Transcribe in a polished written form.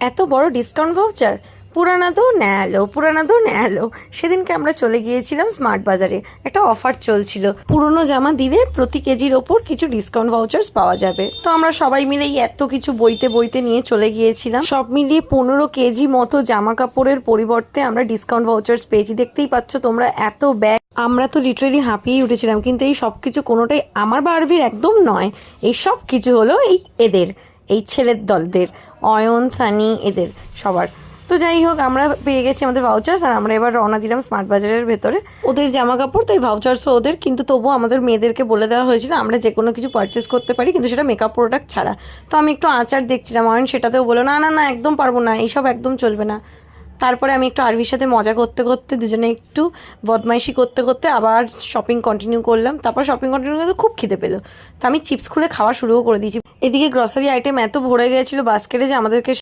এত বড় discount voucher, পুরানা তো নেয়ালো। সেদিনকে আমরা চলে গিয়েছিলাম স্মার্ট বাজারে, একটা অফার চলছিল, পুরনো জামা দিলে প্রতি কেজির ওপর কিছু ডিসকাউন্ট ভাউচার্স পাওয়া যাবে। তো আমরা সবাই মিলে এত কিছু বইতে নিয়ে চলে গিয়েছিলাম। সব মিলিয়ে 15 কেজি মতো জামা কাপড়ের পরিবর্তে আমরা ডিসকাউন্ট ভাউচার্স পেয়েছি। দেখতেই পাচ্ছ তোমরা, এত ব্যাগ। আমরা তো লিটারেলি হাঁপিয়েই উঠেছিলাম। কিন্তু এই সব কিছু কোনোটাই আমার বারবির একদম নয়। এই সব কিছু হলো এই ছেলের দলদের, অয়ন, সানি, এদের সবার। তো যাই হোক, আমরা পেয়ে গেছি আমাদের ভাউচার্স, আর আমরা এবার রওনা দিলাম স্মার্ট বাজারের ভেতরে। ওদের জামা কাপড়, তাই ভাউচার্সও ওদের, কিন্তু তবুও আমাদের মেয়েদেরকে বলে দেওয়া হয়েছিল আমরা যে কোনো কিছু পারচেস করতে পারি, কিন্তু সেটা মেকআপ প্রোডাক্ট ছাড়া। তো আমি একটু আচার দেখছিলাম, অয়ন সেটাতেও বলো না একদম পারবো না, এইসব একদম চলবে না। তারপরে আমি একটু আরভির সাথে মজা করতে করতে, দুজনে একটু বদমাইশি করতে করতে আবার শপিং কন্টিনিউ করলাম। তারপর শপিং কন্টিনিউ করতে খুব খিদে পেলো, তো আমি চিপস খুলে খাওয়া শুরুও করে দিয়েছি। এদিকে গ্রসারি আইটেম এত ভরে গিয়েছিলো বাস্কেটে যে আমাদেরকে